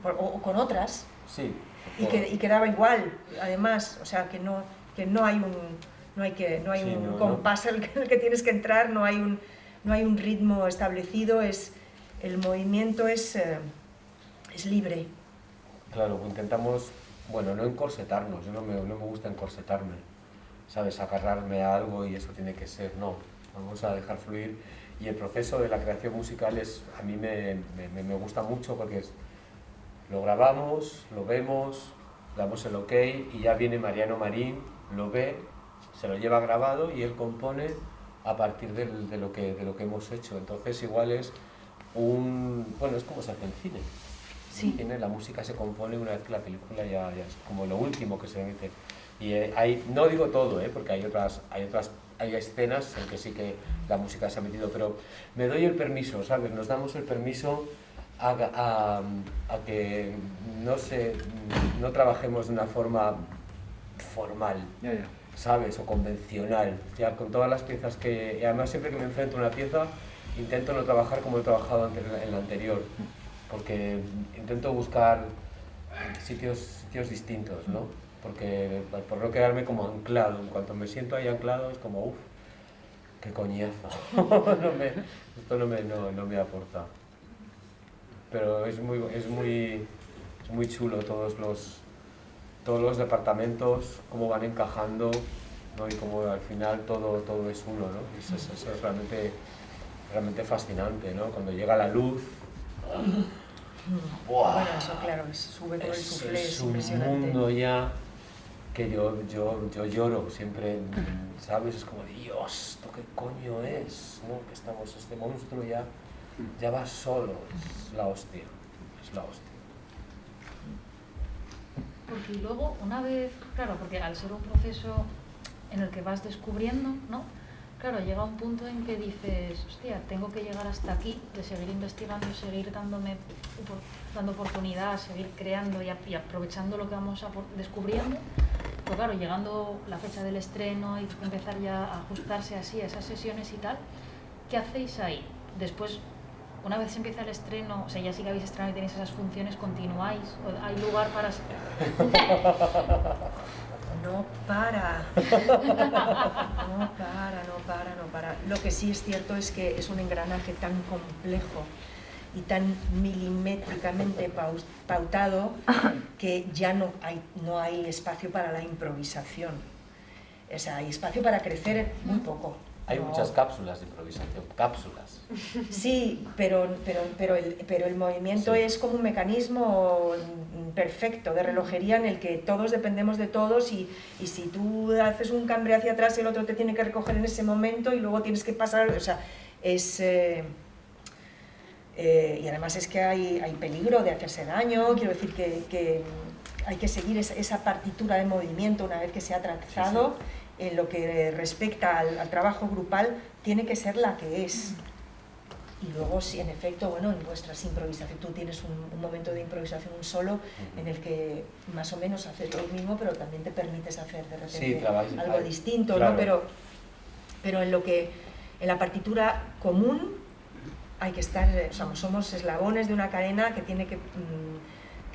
B: o con otras.
A: Sí.
B: Y quedaba igual, además, o sea, que no hay un compás en el que tienes que entrar, no hay un ritmo establecido, el movimiento es libre,
A: claro, intentamos, bueno, no encorsetarnos, yo no me gusta encorsetarme, ¿sabes? Agarrarme a algo y eso tiene que ser, no, vamos a dejar fluir. Y el proceso de la creación musical a mí me gusta mucho porque lo grabamos, lo vemos, damos el ok y ya viene Mariano Marín, lo ve, se lo lleva grabado y él compone a partir de lo que hemos hecho. Entonces igual es bueno, es como se hace en cine.
B: Sí.
A: La música se compone una vez que la película ya es como lo último que se mete. Y no digo todo, porque hay escenas en que sí que la música se ha metido, pero me doy el permiso, ¿sabes? Nos damos el permiso a que no trabajemos de una forma formal, ¿sabes? O convencional. Ya con todas las piezas y además siempre que me enfrento a una pieza intento no trabajar como he trabajado en la anterior, porque intento buscar sitios distintos, ¿no? Porque por no quedarme como anclado, en cuanto me siento ahí anclado es como, uff, qué coñazo, esto no me aporta. Pero es muy chulo todos los departamentos, cómo van encajando, ¿no? Y cómo al final todo es uno, ¿no? Eso es realmente fascinante, ¿no? Cuando llega la luz. ¡Buah!
B: Bueno, eso claro, sube con el suflé, es
A: un
B: impresionante.
A: mundo ya que yo lloro siempre, ¿sabes? Es como, Dios, ¿esto qué coño es? ¿No? Que este monstruo ya va solo, es la hostia.
G: Porque luego, una vez, claro, porque al ser un proceso en el que vas descubriendo, ¿no? Claro, llega un punto en que dices, hostia, tengo que llegar hasta aquí, de seguir investigando, seguir dando oportunidad, seguir creando y aprovechando lo que vamos descubriendo. Pero claro, llegando la fecha del estreno y empezar ya a ajustarse así a esas sesiones y tal, ¿qué hacéis ahí? Después, una vez se empieza el estreno, o sea, ya sí que habéis estrenado y tenéis esas funciones, ¿continuáis? ¿O hay lugar para...?
B: No para. No para. Lo que sí es cierto es que es un engranaje tan complejo y tan milimétricamente pautado que ya no hay espacio para la improvisación. O sea, hay espacio para crecer muy poco.
A: Hay muchas cápsulas de improvisación, cápsulas.
B: Sí, pero el movimiento
A: Sí.
B: es como un mecanismo perfecto de relojería en el que todos dependemos de todos y si tú haces un cambre hacia atrás el otro te tiene que recoger en ese momento y luego tienes que pasar, o sea, y además es que hay peligro de hacerse daño, quiero decir que hay que seguir esa partitura de movimiento una vez que se ha trazado. Sí. En lo que respecta al trabajo grupal, tiene que ser la que es. Y luego, si en efecto, bueno, en vuestras improvisaciones, tú tienes un momento de improvisación, un solo, en el que más o menos haces lo mismo, pero también te permites hacer de repente algo distinto, claro. ¿No? Pero en la partitura común hay que estar, o sea, somos eslabones de una cadena que tiene que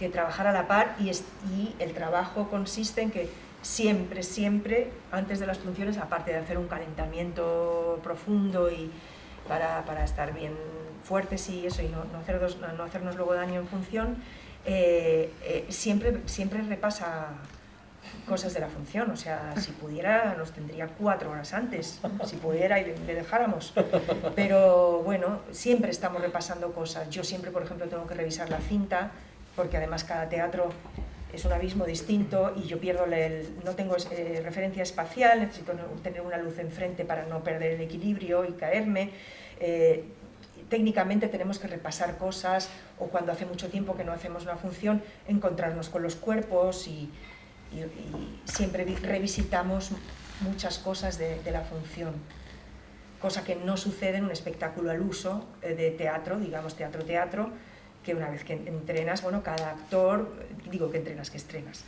B: trabajar a la par y el trabajo consiste en que siempre, antes de las funciones, aparte de hacer un calentamiento profundo y para estar bien fuertes y eso, y no hacernos luego daño en función, siempre repasa cosas de la función. O sea, si pudiera, nos tendría 4 horas antes, si pudiera y le dejáramos. Pero bueno, siempre estamos repasando cosas. Yo siempre, por ejemplo, tengo que revisar la cinta, porque además cada teatro es un abismo distinto y yo pierdo no tengo referencia espacial, necesito tener una luz enfrente para no perder el equilibrio y caerme. Técnicamente tenemos que repasar cosas, o cuando hace mucho tiempo que no hacemos una función, encontrarnos con los cuerpos y siempre revisitamos muchas cosas de la función, cosa que no sucede en un espectáculo al uso de teatro, digamos teatro, que una vez que entrenas, bueno, cada actor, digo que entrenas, que estrenas,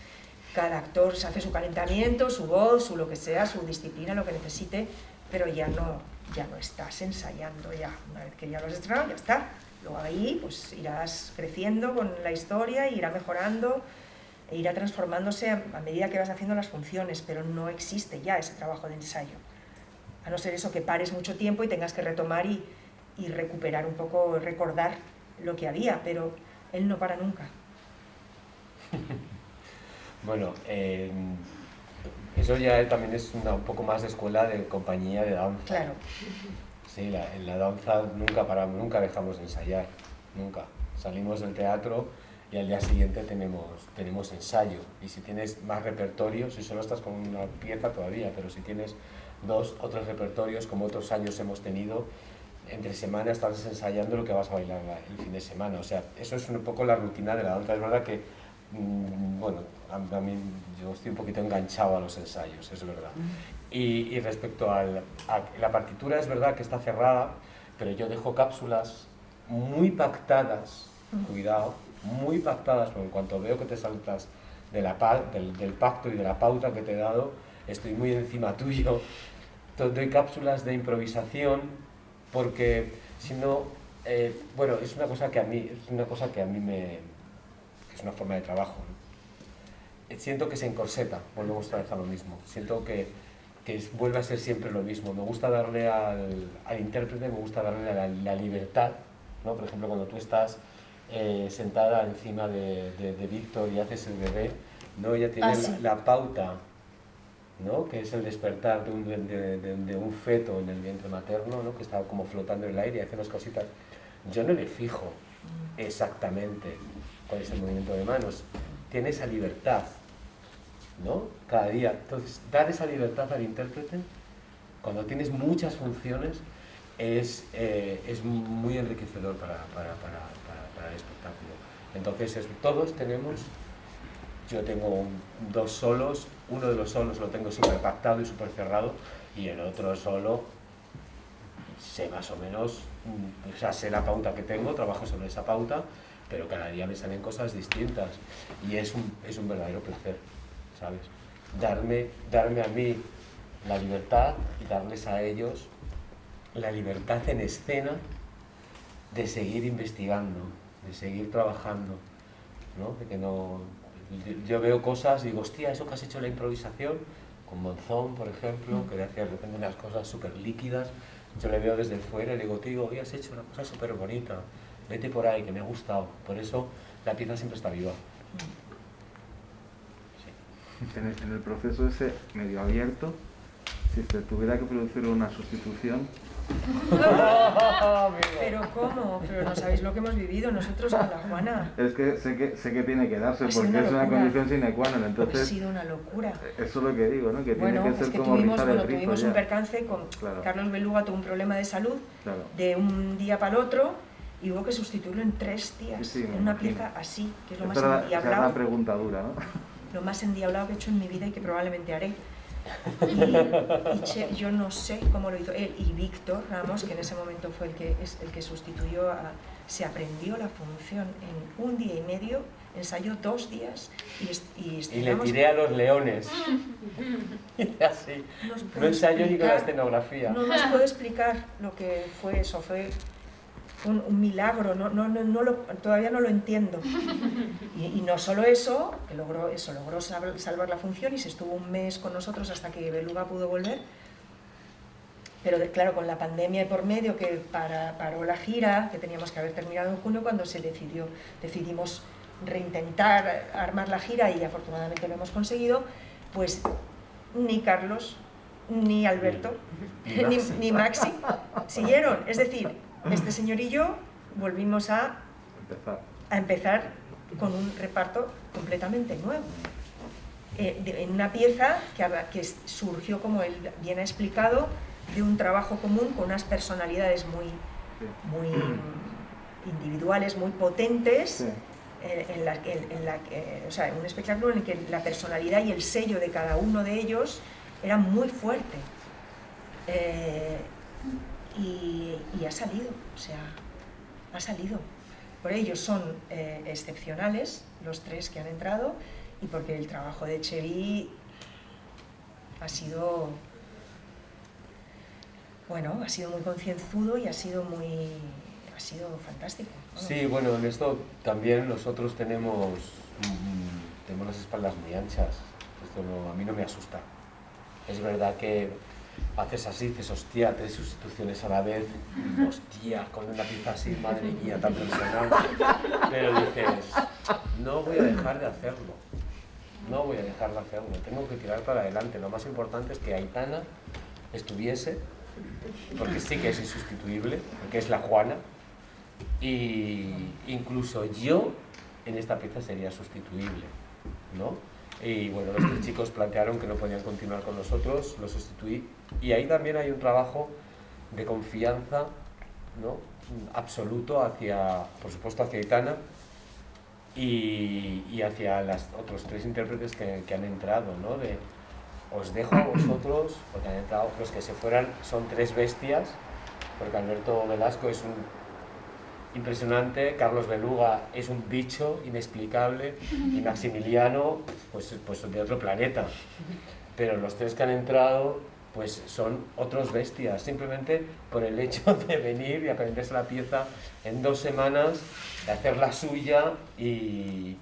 B: cada actor se hace su calentamiento, su voz, su lo que sea, su disciplina, lo que necesite, pero ya no estás ensayando ya. Una vez que ya lo has estrenado, ya está. Luego ahí pues irás creciendo con la historia, irá mejorando e irá transformándose a medida que vas haciendo las funciones, pero no existe ya ese trabajo de ensayo. A no ser eso, que pares mucho tiempo y tengas que retomar y recuperar un poco, recordar lo que había, pero él no para nunca.
A: Bueno, eso ya también es un poco más de escuela de compañía de danza.
B: Claro.
A: Sí, en la danza nunca paramos, nunca dejamos de ensayar, nunca. Salimos del teatro y al día siguiente tenemos ensayo. Y si tienes más repertorios, si solo estás con una pieza todavía, pero si tienes 2 o 3 repertorios, como otros años hemos tenido, entre semana estás ensayando lo que vas a bailar el fin de semana. O sea, eso es un poco la rutina de la danza. Es verdad que, bueno, a mí yo estoy un poquito enganchado a los ensayos, es verdad. Y respecto a la partitura, es verdad que está cerrada, pero yo dejo cápsulas muy pactadas, cuidado, muy pactadas, porque en cuanto veo que te saltas del pacto y de la pauta que te he dado, estoy muy encima tuyo. Entonces doy cápsulas de improvisación, porque si no, bueno, es una cosa que a mí que es una forma de trabajo, ¿no? Siento que se encorseta, volvemos otra vez a lo mismo, siento que vuelve a ser siempre lo mismo. Me gusta darle al intérprete, me gusta darle la libertad, ¿no? Por ejemplo, cuando tú estás sentada encima de Víctor y haces el bebé, ¿no? Ella tiene
B: sí.
A: la pauta, ¿no? Que es el despertar de un feto en el vientre materno, ¿no? Que está como flotando en el aire y hace unas cositas. Yo no le fijo exactamente cuál es el movimiento de manos. Tiene esa libertad, ¿no? Cada día. Entonces, dar esa libertad al intérprete, cuando tienes muchas funciones, es muy enriquecedor para el espectáculo. Entonces, todos tenemos, yo tengo 2 solos, uno de los solos lo tengo súper pactado y súper cerrado, y el otro solo sé más o menos, o sea, sé la pauta que tengo, trabajo sobre esa pauta, pero cada día me salen cosas distintas, y es un verdadero placer, ¿sabes? Darme a mí la libertad y darles a ellos la libertad en escena de seguir investigando, de seguir trabajando, ¿no? De que no... Yo veo cosas y digo, hostia, eso que has hecho en la improvisación, con Monzón, por ejemplo, que le hacía de repente unas cosas súper líquidas, yo le veo desde fuera y le digo, tío, hoy has hecho una cosa súper bonita, vete por ahí, que me ha gustado. Por eso la pieza siempre está viva.
E: Sí. En el proceso ese medio abierto, si se tuviera que producir una sustitución...
B: Pero ¿cómo? Pero no sabéis lo que hemos vivido nosotros con la Juana.
E: Es que sé que tiene que darse,
B: sido
E: porque
B: una
E: es una
B: locura.
E: condición sine qua non, entonces...
B: Ha sido una locura.
E: Eso es lo que digo, ¿no? Que
B: Bueno,
E: tiene que ser
B: es que
E: como rizar el rizo
B: tuvimos
E: ya.
B: un percance con
E: Claro.
B: Carlos Beluga, tuvo un problema de salud
E: Claro.
B: de un día para el otro y hubo que sustituirlo en 3 días,
E: Sí, me
B: en una
E: imagino.
B: pieza así, que es lo más
E: Esa era la
B: endiablado,
E: pregunta dura, ¿no?
B: lo más endiablado que he hecho en mi vida y que probablemente haré. Yo no sé cómo lo hizo él y Víctor Ramos, que en ese momento fue el que sustituyó se aprendió la función en 1 día y medio, ensayó 2 días
A: y le tiré a los leones. Y así. No ensayó ni con la escenografía.
B: No nos puedo explicar lo que fue eso, fue un milagro, todavía no lo entiendo. Y no solo eso, que logró salvar la función y se estuvo 1 mes con nosotros hasta que Beluga pudo volver. Pero claro, con la pandemia de por medio que paró la gira, que teníamos que haber terminado en junio, cuando decidimos reintentar armar la gira y afortunadamente lo hemos conseguido, pues ni Carlos, ni Alberto, ni Maxi siguieron. Es decir, este señor y yo volvimos a empezar con un reparto completamente nuevo. En una pieza que surgió, como él bien ha explicado, de un trabajo común con unas personalidades muy individuales, muy potentes,
E: Sí.
B: O sea, un espectáculo en el que la personalidad y el sello de cada uno de ellos era muy fuerte. Y ha salido, o sea, ha salido. Por ello son excepcionales los 3 que han entrado y porque el trabajo de Chevy ha sido, bueno, ha sido muy concienzudo y ha sido fantástico.
A: Sí, bueno, en esto también nosotros tenemos las espaldas muy anchas. Esto a mí no me asusta. Es verdad que haces así, dices, hostia, 3 sustituciones a la vez, hostia, con una pieza así, madre mía, tan personal. Pero dices, no voy a dejar de hacerlo, no voy a dejar de hacerlo, tengo que tirar para adelante. Lo más importante es que Aitana estuviese, porque sí que es insustituible, porque es la Juana, y incluso yo en esta pieza sería sustituible, ¿no? Y bueno, los 3 chicos plantearon que no podían continuar con nosotros, los sustituí, y ahí también hay un trabajo de confianza, ¿no?, absoluto hacia, por supuesto, hacia Aitana y hacia los otros 3 intérpretes que han entrado, ¿no? Os dejo a vosotros, porque han entrado, los que se fueran son 3 bestias, porque Alberto Velasco es un impresionante, Carlos Beluga es un bicho inexplicable y Maximiliano pues de otro planeta, pero los 3 que han entrado pues son otros bestias, simplemente por el hecho de venir y aprenderse la pieza en 2 semanas, de hacer la suya y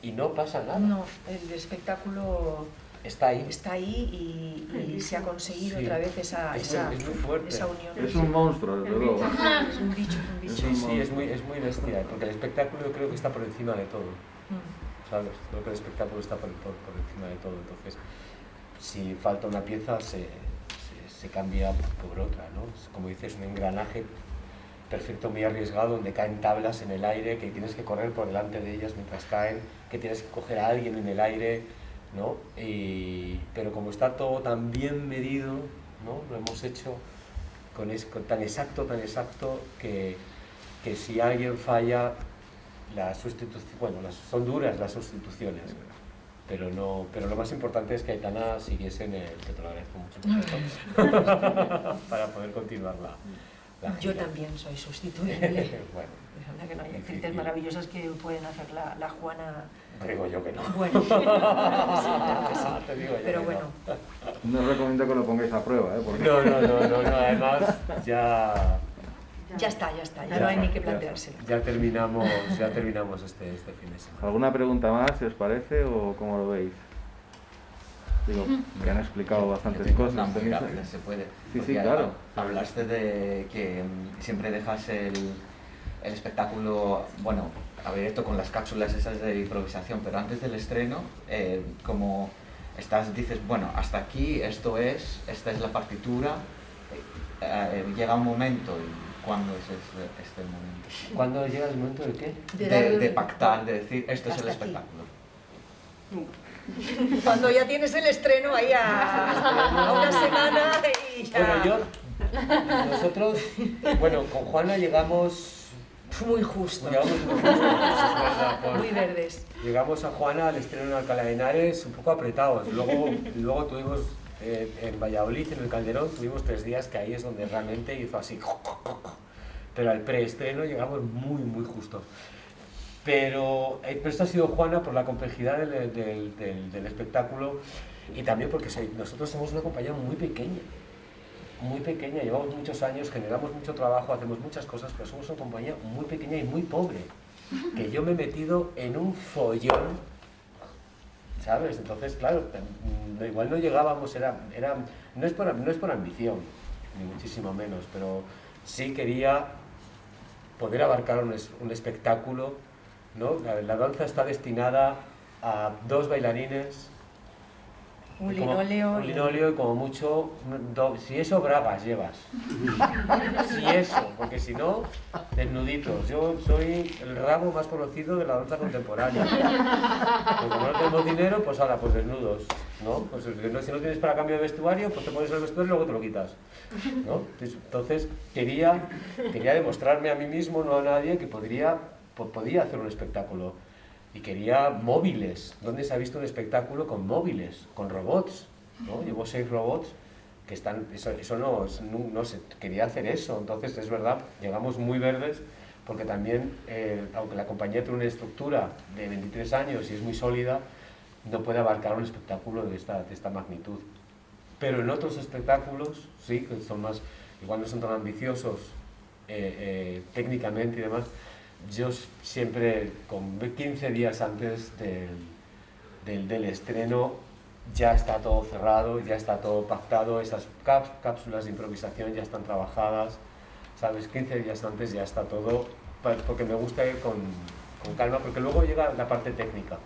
A: no pasa nada.
B: No, el espectáculo
A: está ahí
B: y se ha conseguido
A: sí.
B: otra vez esa
A: muy fuerte.
B: Esa unión.
H: Es un monstruo, desde luego.
B: Es un bicho.
A: Sí, es muy bestia, porque el espectáculo yo creo que está por encima de todo, ¿sabes? Creo que el espectáculo está por encima de todo, entonces si falta una pieza se cambia por otra, ¿no? Es, como dices, un engranaje perfecto, muy arriesgado, donde caen tablas en el aire, que tienes que correr por delante de ellas mientras caen, que tienes que coger a alguien en el aire, ¿no? Pero como está todo tan bien medido, ¿no? Lo hemos hecho con tan exacto que si alguien falla, la sustitución, bueno, son duras las sustituciones, pero lo más importante es que Aitana siguiese en el, que te lo agradezco mucho, para poder continuar la
B: Yo
A: gira.
B: también soy sustituible.
A: Bueno,
B: Es verdad que no hay actrices maravillosas que pueden hacer la Juana.
A: te digo yo que no.
B: Bueno, sí, claro que sí.
A: Te digo yo
B: Pero
A: que
B: bueno,
H: No os recomiendo que lo pongáis a prueba, ¿eh? Porque...
A: no, además
B: ya está, ya no hay ni que planteárselo.
A: ya terminamos este fin de semana.
H: ¿Alguna pregunta más, si os parece, o cómo lo veis? Digo, que han explicado bastantes
D: Una
H: cosas.
D: muy
H: ¿Tenéis-
D: rápida, se puede.
H: Sí,
D: Porque
H: claro.
D: Hablaste de que siempre dejas el espectáculo, bueno, abierto con las cápsulas esas de improvisación, pero antes del estreno, como dices, bueno, hasta aquí, esta es la partitura, llega un momento, y ¿cuándo es este momento?
A: ¿Cuándo llega el momento de qué?
D: De pactar, de decir, esto es el
B: Hasta aquí.
D: espectáculo.
B: Cuando ya tienes el estreno ahí a una semana y ya.
A: Nosotros, bueno, con Juana llegamos
B: Muy justo. Muy verdes.
A: Llegamos a Juana al estreno en Alcalá de Henares un poco apretados. Luego tuvimos en Valladolid, en el Calderón, tuvimos 3 días que ahí es donde realmente hizo así. Pero al preestreno llegamos muy justos. Pero esto ha sido Juana por la complejidad del espectáculo y también porque nosotros somos una compañía muy pequeña, llevamos muchos años, generamos mucho trabajo, hacemos muchas cosas, pero somos una compañía muy pequeña y muy pobre, que yo me he metido en un follón, ¿sabes? Entonces, claro, igual no llegábamos, no es por ambición, ni muchísimo menos, pero sí quería poder abarcar un espectáculo, ¿no? La danza está destinada a 2 bailarines,
B: Un linóleo
A: y como mucho, si eso, bragas llevas. Si eso, porque si no, desnuditos. Yo soy el rabo más conocido de la danza contemporánea. Porque como no tenemos dinero, pues ahora, pues desnudos, ¿no? Pues si no tienes para cambio de vestuario, pues te pones el vestuario y luego te lo quitas, ¿no? Entonces quería demostrarme a mí mismo, no a nadie, que podía hacer un espectáculo. Y quería móviles. ¿Dónde se ha visto un espectáculo con móviles, con robots? ¿No? Llevo 6 robots que están... Eso no se quería hacer eso. Entonces, es verdad, llegamos muy verdes porque también, aunque la compañía tiene una estructura de 23 años y es muy sólida, no puede abarcar un espectáculo de esta magnitud. Pero en otros espectáculos, sí, que son más... Igual no son tan ambiciosos técnicamente y demás. Yo siempre, con 15 días antes del estreno, ya está todo cerrado, ya está todo pactado, esas cápsulas de improvisación ya están trabajadas, ¿sabes? 15 días antes ya está todo, porque me gusta ir con calma, porque luego llega la parte técnica,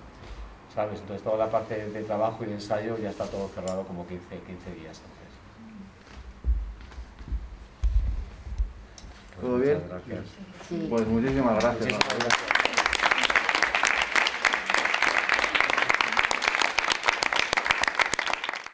A: ¿sabes? Entonces toda la parte de trabajo y de ensayo ya está todo cerrado como 15 días antes.
H: ¿Todo bien?
A: Muchas gracias.
C: Sí.
H: Pues muchísimas gracias.
A: Muchísimas gracias.